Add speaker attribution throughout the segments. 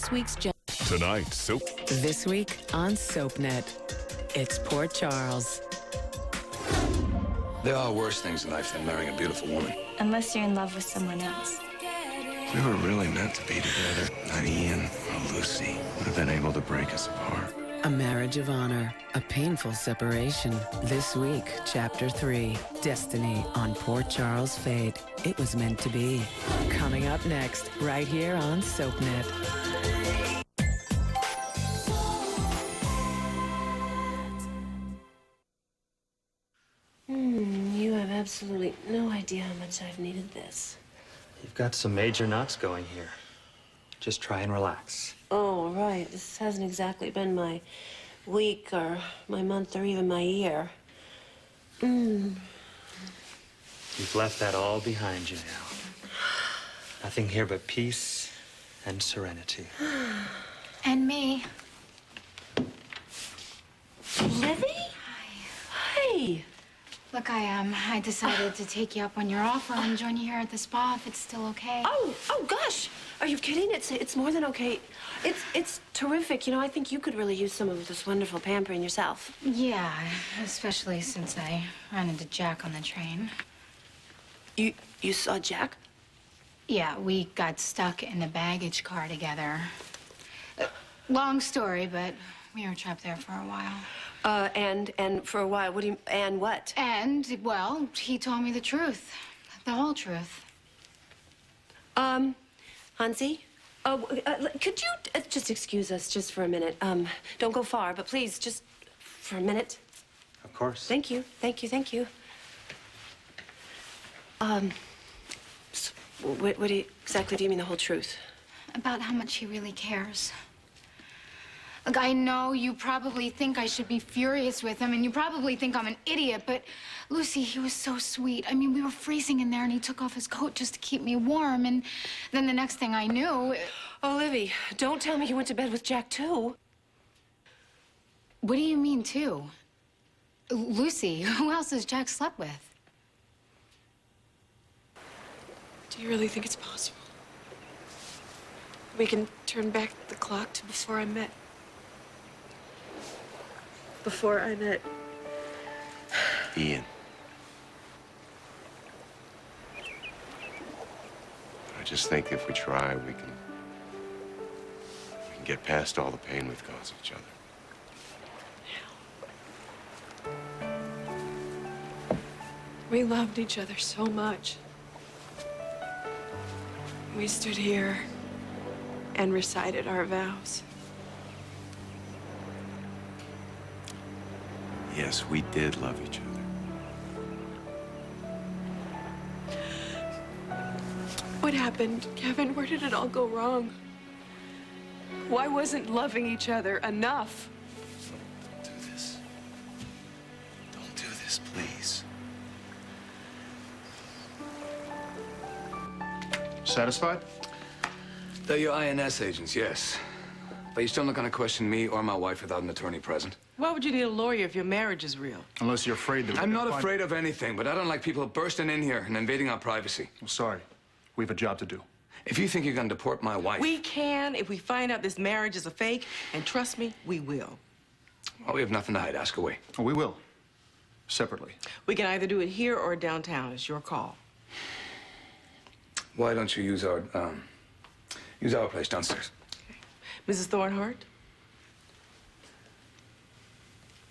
Speaker 1: this week's...
Speaker 2: Tonight, Soap.
Speaker 1: This week on SoapNet, it's Port Charles.
Speaker 3: There are worse things in life than marrying a beautiful woman.
Speaker 4: Unless you're in love with someone else.
Speaker 3: We were really meant to be together. Not Ian or Lucy would have been able to break us apart.
Speaker 1: A marriage of honor, a painful separation. This week, Chapter 3, Destiny on Port Charles Fate. It was meant to be. Coming up next, right here on SoapNet.
Speaker 5: You have absolutely no idea how much I've needed this.
Speaker 6: You've got some major knots going here. Just try and relax.
Speaker 5: Oh, right. This hasn't exactly been my week or my month or even my year.
Speaker 6: You've left that all behind you now. Nothing here but peace and serenity.
Speaker 4: And me.
Speaker 5: Livy?
Speaker 4: Hi. Look, I decided to take you up on your offer and join you here at the spa if it's still okay.
Speaker 5: Oh, gosh. Are you kidding? It's more than okay. It's terrific. You know, I think you could really use some of this wonderful pampering yourself.
Speaker 4: Yeah, especially since I ran into Jack on the train.
Speaker 5: You saw Jack?
Speaker 4: Yeah, we got stuck in the baggage car together. Long story, but we were trapped there for a while.
Speaker 5: And for a while, and what?
Speaker 4: And, well, he told me the truth. The whole truth.
Speaker 5: Hansi? Could you just excuse us just for a minute? Don't go far, but please, just for a minute.
Speaker 6: Of course.
Speaker 5: Thank you. So what exactly do you mean, the whole truth?
Speaker 4: About how much he really cares. Look, I know you probably think I should be furious with him, and you probably think I'm an idiot, but Lucy, he was so sweet. I mean, we were freezing in there, and he took off his coat just to keep me warm, and then the next thing I knew...
Speaker 5: Oh, Livy, don't tell me you went to bed with Jack, too.
Speaker 4: What do you mean, too? Lucy, who else has Jack slept with?
Speaker 7: Do you really think it's possible? We can turn back the clock to before I met...
Speaker 3: Ian. I just think if we try, we can get past all the pain we've caused each other.
Speaker 7: We loved each other so much. We stood here and recited our vows.
Speaker 3: Yes, we did love each other.
Speaker 7: What happened, Kevin? Where did it all go wrong? Why wasn't loving each other enough?
Speaker 3: Don't do this. Don't do this, please.
Speaker 8: Satisfied?
Speaker 3: They're your INS agents, yes. But you're still not going to question me or my wife without an attorney present.
Speaker 9: Why would you need a lawyer if your marriage is real?
Speaker 8: Unless you're afraid that...
Speaker 3: I'm not afraid of anything, but I don't like people bursting in here and invading our privacy.
Speaker 8: I'm sorry. We have a job to do.
Speaker 3: If you think you're going to deport my wife...
Speaker 9: We can if we find out this marriage is a fake, and trust me, we will.
Speaker 3: Well, we have nothing to hide. Ask away.
Speaker 8: Oh, we will. Separately.
Speaker 9: We can either do it here or downtown. It's your call.
Speaker 3: Why don't you use our place downstairs?
Speaker 9: Okay. Mrs. Thornhart?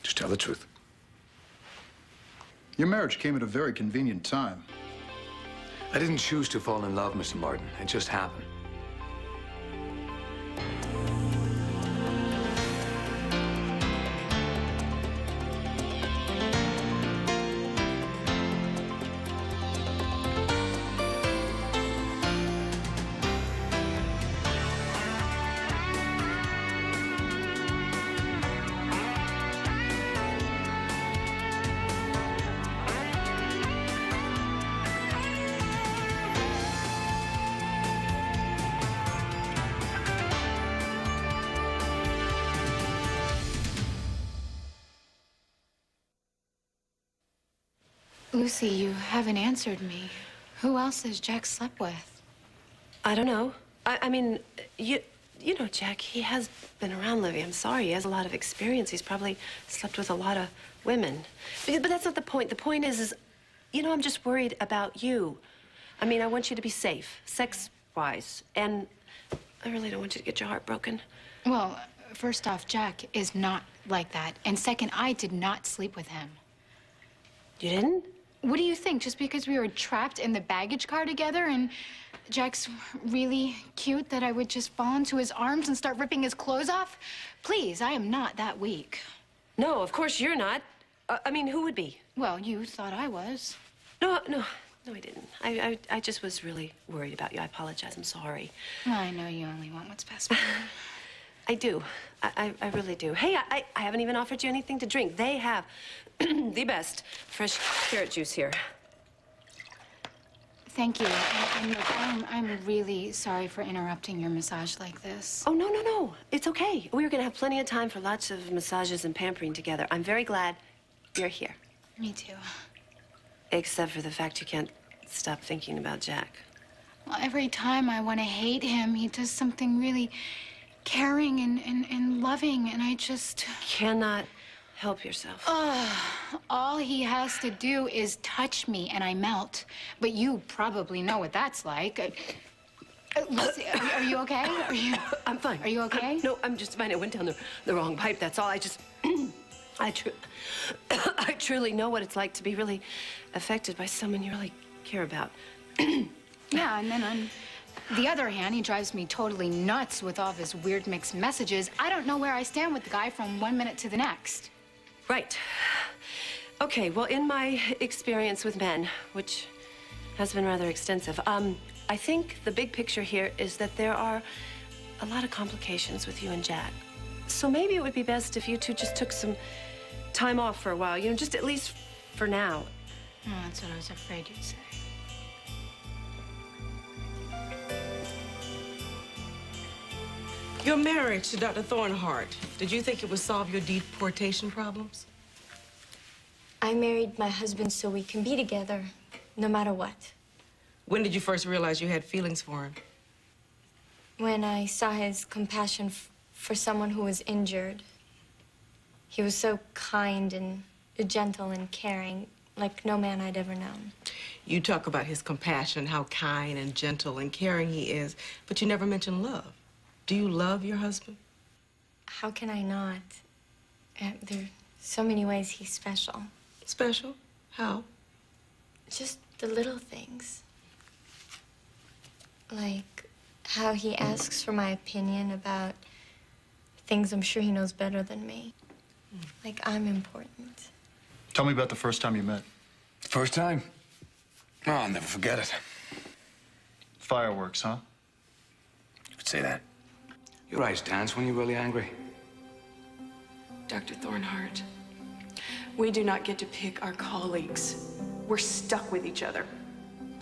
Speaker 3: Just tell the truth.
Speaker 8: Your marriage came at a very convenient time.
Speaker 3: I didn't choose to fall in love, Mr. Martin. It just happened.
Speaker 4: Lucy, you haven't answered me. Who else has Jack slept with?
Speaker 5: I don't know. I mean, you you know, Jack, he has been around Livy. I'm sorry. He has a lot of experience. He's probably slept with a lot of women. But that's not the point. The point is, you know, I'm just worried about you. I mean, I want you to be safe, sex-wise. And I really don't want you to get your heart broken.
Speaker 4: Well, first off, Jack is not like that. And second, I did not sleep with him.
Speaker 5: You didn't?
Speaker 4: What do you think? Just because we were trapped in the baggage car together and Jack's really cute that I would just fall into his arms and start ripping his clothes off? Please, I am not that weak.
Speaker 5: No, of course you're not. I mean, who would be?
Speaker 4: Well, you thought I was.
Speaker 5: No, I didn't. I just was really worried about you. I apologize. I'm sorry.
Speaker 4: I know you only want what's best for me.
Speaker 5: I do. I really do. Hey, I haven't even offered you anything to drink. They have the best fresh carrot juice here.
Speaker 4: Thank you. And look, I'm really sorry for interrupting your massage like this.
Speaker 5: Oh, no. It's okay. We were going to have plenty of time for lots of massages and pampering together. I'm very glad you're here.
Speaker 4: Me too.
Speaker 5: Except for the fact you can't stop thinking about Jack.
Speaker 4: Well, every time I want to hate him, he does something really caring and loving, and I just...
Speaker 5: Cannot help yourself.
Speaker 4: All he has to do is touch me, and I melt. But you probably know what that's like. Lucy, are you okay?
Speaker 5: I'm fine.
Speaker 4: Are you okay?
Speaker 5: No, I'm just fine. I went down the wrong pipe, that's all. I truly know what it's like to be really affected by someone you really care about.
Speaker 4: Yeah, and then on the other hand, he drives me totally nuts with all of his weird mixed messages. I don't know where I stand with the guy from one minute to the next.
Speaker 5: Right. Okay, well, in my experience with men, which has been rather extensive, I think the big picture here is that there are a lot of complications with you and Jack. So maybe it would be best if you two just took some time off for a while, you know, just at least for now.
Speaker 4: Oh, that's what I was afraid you'd say.
Speaker 9: Your marriage to Dr. Thornhart, did you think it would solve your deportation problems?
Speaker 2: I married my husband so we can be together, no matter what.
Speaker 9: When did you first realize you had feelings for him?
Speaker 2: When I saw his compassion for someone who was injured. He was so kind and gentle and caring, like no man I'd ever known.
Speaker 9: You talk about his compassion and how kind and gentle and caring he is, but you never mention love. Do you love your husband?
Speaker 2: How can I not? There are so many ways he's special.
Speaker 9: Special? How?
Speaker 2: Just the little things. Like how he asks for my opinion about things I'm sure he knows better than me. Like I'm important.
Speaker 8: Tell me about the first time you met.
Speaker 3: First time? Oh, I'll never forget it.
Speaker 8: Fireworks, huh?
Speaker 3: You could say that. Your eyes dance when you're really angry.
Speaker 7: Dr. Thornhart, we do not get to pick our colleagues. We're stuck with each other.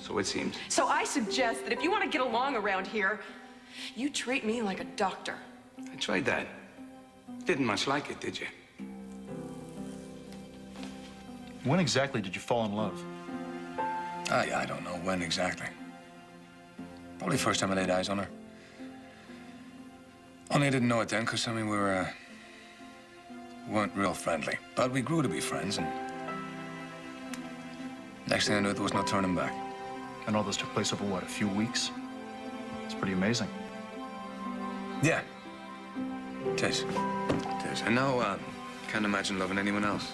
Speaker 3: So it seems.
Speaker 7: So I suggest that if you want to get along around here, you treat me like a doctor.
Speaker 3: I tried that. Didn't much like it, did you?
Speaker 8: When exactly did you fall in love?
Speaker 3: I don't know when exactly. Probably first time I laid eyes on her. Only I didn't know it then, because, I mean, we weren't real friendly. But we grew to be friends, and next thing I knew, there was no turning back.
Speaker 8: And all this took place over, what, a few weeks? It's pretty amazing.
Speaker 3: Yeah. It is. It is. And now, can't imagine loving anyone else.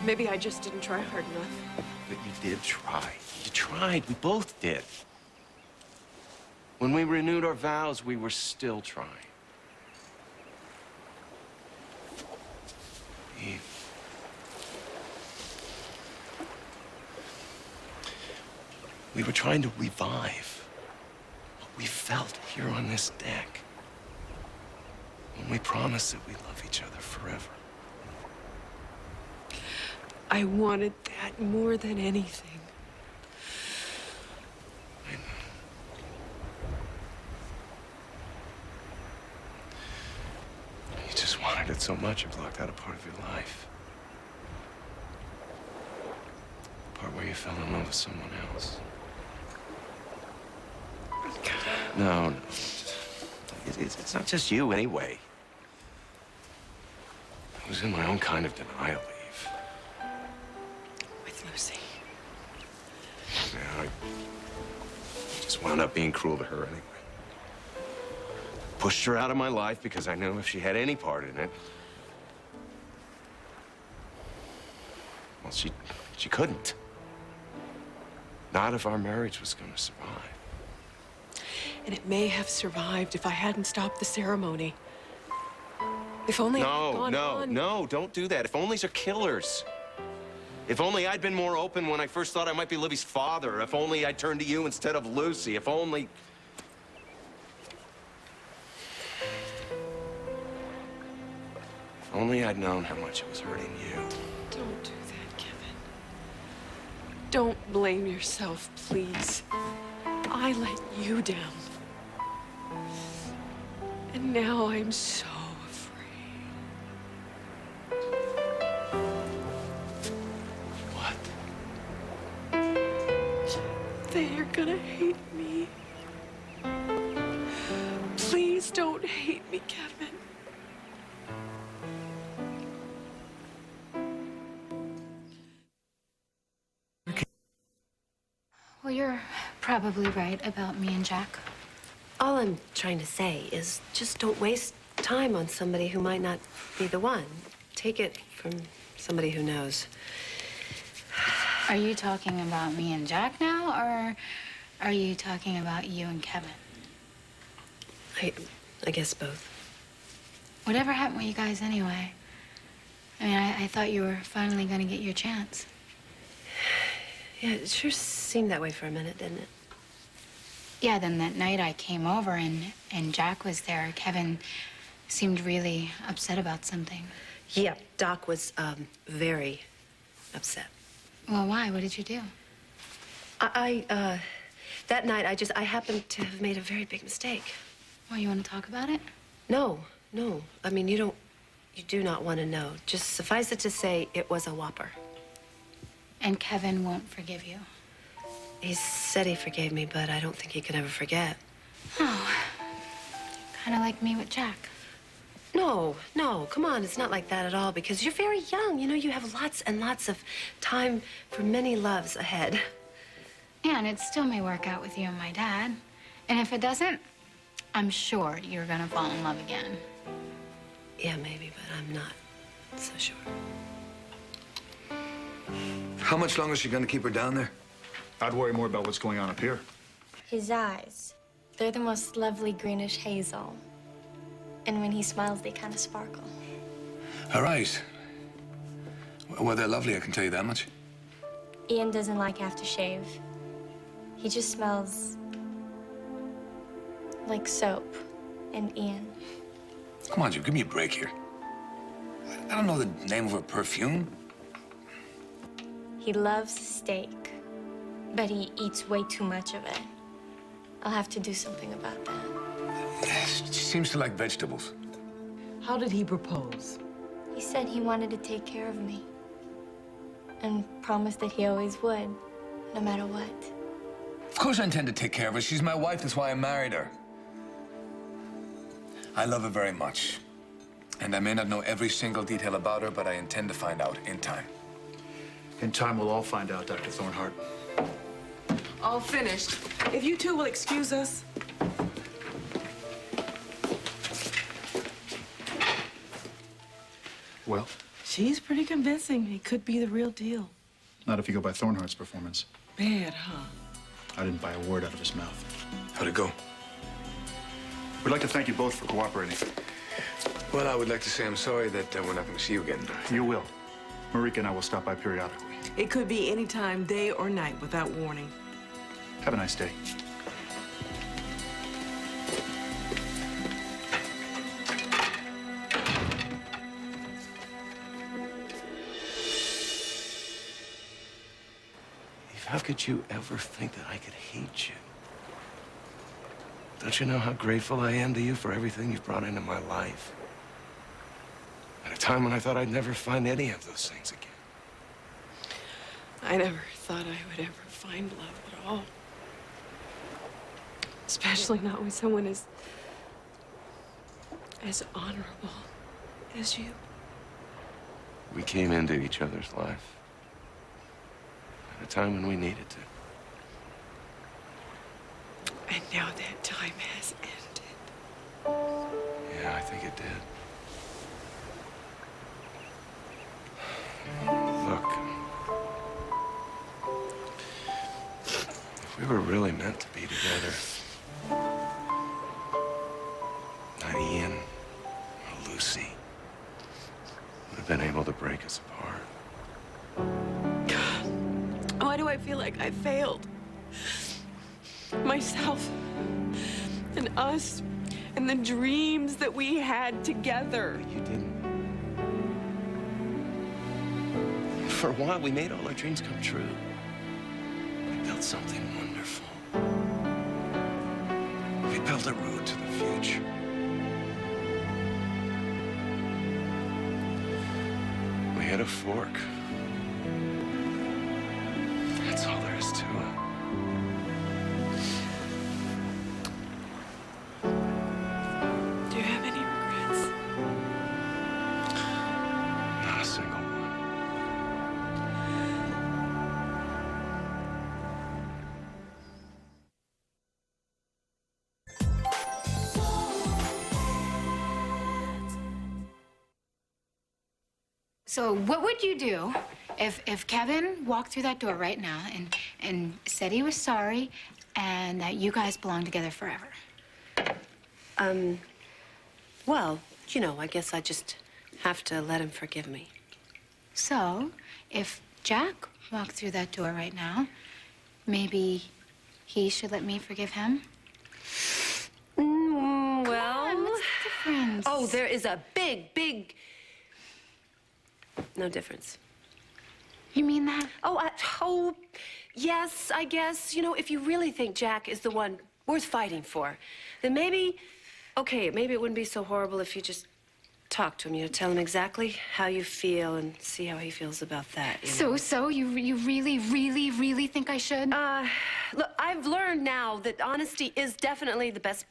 Speaker 7: Maybe I just didn't try hard enough.
Speaker 10: But you did try. You tried. We both did. When we renewed our vows, we were still trying. Eve. We were trying to revive what we felt here on this deck when we promised that we'd love each other forever.
Speaker 7: I wanted that more than anything.
Speaker 10: I know. You just wanted it so much you blocked out a part of your life. The part where you fell in love with someone else. No, It's not just you, anyway. I was in my own kind of denial, Eve.
Speaker 7: With Lucy.
Speaker 10: Yeah, I just wound up being cruel to her anyway. Pushed her out of my life because I knew if she had any part in it, well, she couldn't. Not if our marriage was going to survive.
Speaker 7: And it may have survived if I hadn't stopped the ceremony. If only I had gone on.
Speaker 10: No, don't do that. If onlys are killers. If only I'd been more open when I first thought I might be Libby's father. If only I'd turned to you instead of Lucy. If only... If only I'd known how much it was hurting you.
Speaker 7: Don't do that, Kevin. Don't blame yourself, please. I let you down. And now I'm so afraid.
Speaker 10: What?
Speaker 7: They're gonna hate me. Please don't hate me, Kevin.
Speaker 4: Well, you're probably right about me and Jack.
Speaker 5: All I'm trying to say is just don't waste time on somebody who might not be the one. Take it from somebody who knows.
Speaker 4: Are you talking about me and Jack now, or are you talking about you and Kevin?
Speaker 5: I guess both.
Speaker 4: Whatever happened with you guys anyway? I mean, I thought you were finally gonna get your chance.
Speaker 5: Yeah, it sure seemed that way for a minute, didn't it?
Speaker 4: Yeah, then that night I came over and Jack was there. Kevin seemed really upset about something.
Speaker 5: Yeah, Doc was very upset.
Speaker 4: Well, why? What did you do?
Speaker 5: That night I happened to have made a very big mistake.
Speaker 4: Well, you want to talk about it?
Speaker 5: No. I mean, you do not want to know. Just suffice it to say, it was a whopper.
Speaker 4: And Kevin won't forgive you.
Speaker 5: He said he forgave me, but I don't think he can ever forget.
Speaker 4: Oh, kind of like me with Jack.
Speaker 5: No, come on, it's not like that at all, because you're very young. You know, you have lots and lots of time for many loves ahead.
Speaker 4: Yeah, and it still may work out with you and my dad. And if it doesn't, I'm sure you're gonna fall in love again.
Speaker 5: Yeah, maybe, but I'm not so sure.
Speaker 3: How much longer is she gonna keep her down there?
Speaker 8: I'd worry more about what's going on up here.
Speaker 2: His eyes, they're the most lovely greenish hazel. And when he smiles, they kind of sparkle.
Speaker 3: Her eyes. Well, they're lovely, I can tell you that much.
Speaker 2: Ian doesn't like aftershave. He just smells like soap and Ian.
Speaker 3: Come on, Jim, give me a break here. I don't know the name of her perfume.
Speaker 2: He loves steak, but he eats way too much of it. I'll have to do something about that.
Speaker 3: She seems to like vegetables.
Speaker 9: How did he propose?
Speaker 2: He said he wanted to take care of me and promised that he always would, no matter what.
Speaker 3: Of course I intend to take care of her. She's my wife, that's why I married her. I love her very much. And I may not know every single detail about her, but I intend to find out in time.
Speaker 8: In time, we'll all find out, Dr. Thornhart.
Speaker 7: All finished. If you two will excuse us.
Speaker 8: Well,
Speaker 7: She's pretty convincing. He could be the real deal.
Speaker 8: not if you go by Thornhart's performance.
Speaker 7: Bad, huh?
Speaker 8: I didn't buy a word out of his mouth.
Speaker 3: How'd it go?
Speaker 8: We'd like to thank you both for cooperating.
Speaker 3: Well, I would like to say I'm sorry that we're not going to see you again.
Speaker 8: You will. Marika and I will stop by periodically.
Speaker 7: It could be any time, day or night, without warning.
Speaker 8: Have a nice day.
Speaker 10: Eve, how could you ever think that I could hate you? Don't you know how grateful I am to you for everything you've brought into my life? At a time when I thought I'd never find any of those things again.
Speaker 7: I never thought I would ever find love at all. Especially not with someone as as honorable as you.
Speaker 10: We came into each other's life at a time when we needed to.
Speaker 7: And now that time has ended.
Speaker 10: Yeah, I think it did. Look, if we were really meant to be together, not Ian or Lucy would have been able to break us apart.
Speaker 7: Why do I feel like I failed? Myself and us and the dreams that we had together.
Speaker 10: You didn't. For a while, we made all our dreams come true. We built something wonderful. We built a road to the future. We hit a fork. That's all there is to it.
Speaker 7: Do you have any regrets?
Speaker 10: Not a single one.
Speaker 4: So what would you do if Kevin walked through that door right now and said he was sorry and that you guys belong together forever?
Speaker 5: Well, you know, I guess I just have to let him forgive me.
Speaker 4: So if Jack walked through that door right now, maybe he should let me forgive him?
Speaker 5: Well...
Speaker 4: Come on, what's the difference?
Speaker 5: Oh, there is a big... No difference.
Speaker 4: You mean that?
Speaker 5: Oh, yes, I guess. You know, if you really think Jack is the one worth fighting for, then maybe, okay, maybe it wouldn't be so horrible if you just talk to him, you know, tell him exactly how you feel and see how he feels about that.
Speaker 4: So you really think I should?
Speaker 5: Look, I've learned now that honesty is definitely the best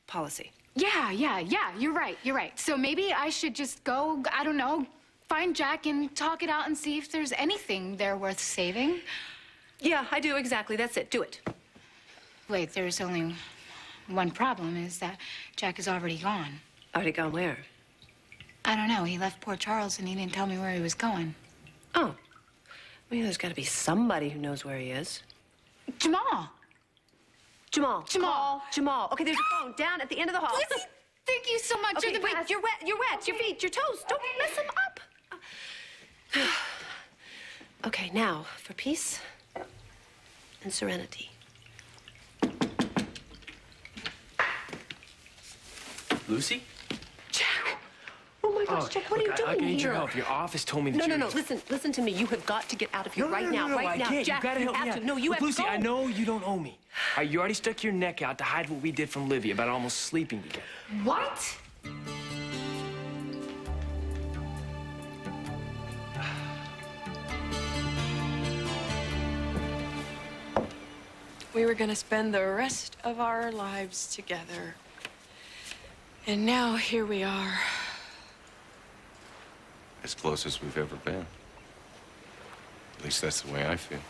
Speaker 5: policy.
Speaker 4: Yeah, you're right. So maybe I should just go, I don't know, find Jack and talk it out and see if there's anything there worth saving.
Speaker 5: Yeah, I do, exactly. That's it. Do it.
Speaker 4: Wait, there's only one problem, is that Jack is already gone.
Speaker 5: Already gone where?
Speaker 4: I don't know. He left Port Charles and he didn't tell me where he was going.
Speaker 5: Oh. Well, you know, there's got to be somebody who knows where he is.
Speaker 4: Jamal.
Speaker 5: Call Jamal. Okay, there's a phone down at the end of the hall.
Speaker 4: Lizzie, thank you so much.
Speaker 5: Okay,
Speaker 4: You're the
Speaker 5: wait,
Speaker 4: best.
Speaker 5: you're wet, your feet, your toes. Don't mess them up. Okay, now for peace and serenity.
Speaker 11: Lucy?
Speaker 5: Jack! Oh my gosh, Jack, what are you doing
Speaker 11: I need
Speaker 5: here?
Speaker 11: your help. Your office told me that
Speaker 5: No, listen to me. You have got to get out of here right now,
Speaker 11: I can't.
Speaker 5: Jack,
Speaker 11: you gotta help me
Speaker 5: have
Speaker 11: out.
Speaker 5: to. No, you
Speaker 11: Look,
Speaker 5: have
Speaker 11: Lucy,
Speaker 5: to go.
Speaker 11: I know you don't owe me. You already stuck your neck out to hide what we did from Livy about almost sleeping together.
Speaker 4: What?
Speaker 7: We were gonna spend the rest of our lives together. And now here we are.
Speaker 10: As close as we've ever been. At least that's the way I feel.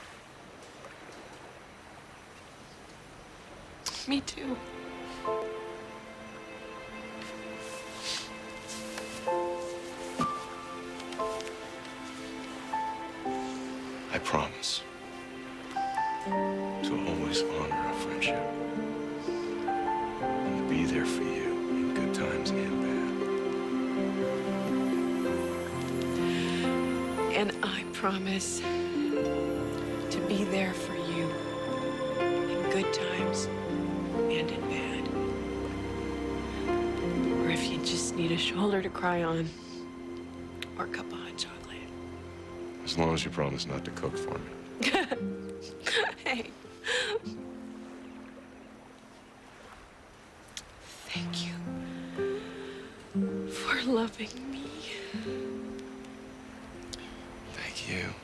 Speaker 7: Me too.
Speaker 10: I promise to always honor our friendship and to be there for you in good times and bad.
Speaker 7: And I promise to be there for you in good times and in bad. Or if you just need a shoulder to cry on, or a cup of hot chocolate.
Speaker 10: As long as you promise not to cook for me.
Speaker 7: Hey. Thank you for loving me.
Speaker 10: Thank you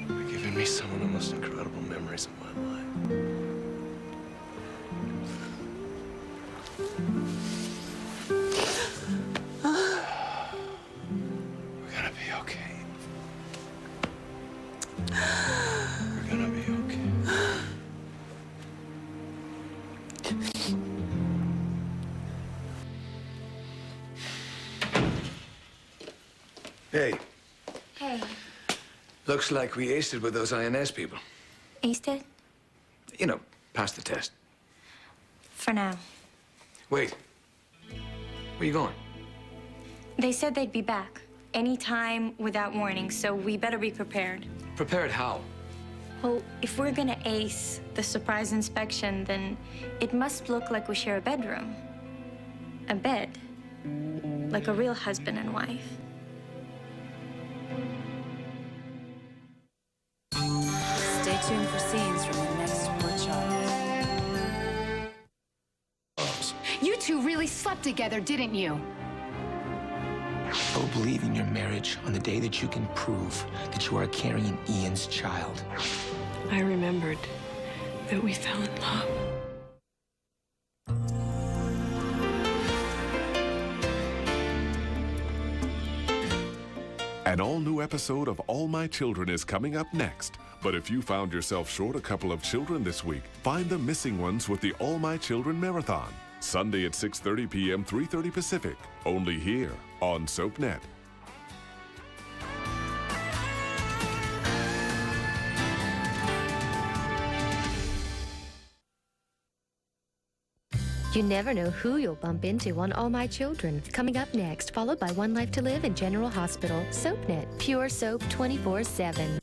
Speaker 10: for giving me some of the most incredible memories of my life.
Speaker 3: Hey,
Speaker 2: Hey,
Speaker 3: looks like we aced it with those INS people.
Speaker 2: aced it?
Speaker 3: You know, passed the test.
Speaker 2: For now.
Speaker 3: Wait. Where you going?
Speaker 2: They said they'd be back anytime without warning, so we better be prepared.
Speaker 3: Prepared how?
Speaker 2: Well, if we're gonna ace the surprise inspection, then it must look like we share a bedroom. A bed. Like a real husband and wife.
Speaker 1: Stay tuned for scenes from the next Port Charles.
Speaker 4: You two really slept together, didn't you?
Speaker 10: Oh, believe in your marriage on the day that you can prove that you are carrying Ian's child.
Speaker 7: I remembered that we fell in love.
Speaker 12: An all-new episode of All My Children is coming up next. But if you found yourself short a couple of children this week, find the missing ones with the All My Children Marathon. Sunday at 6:30 p.m., 3:30 Pacific. Only here on SoapNet.
Speaker 13: You never know who you'll bump into on All My Children. Coming up next, followed by One Life to Live and General Hospital. SoapNet, pure soap 24/7.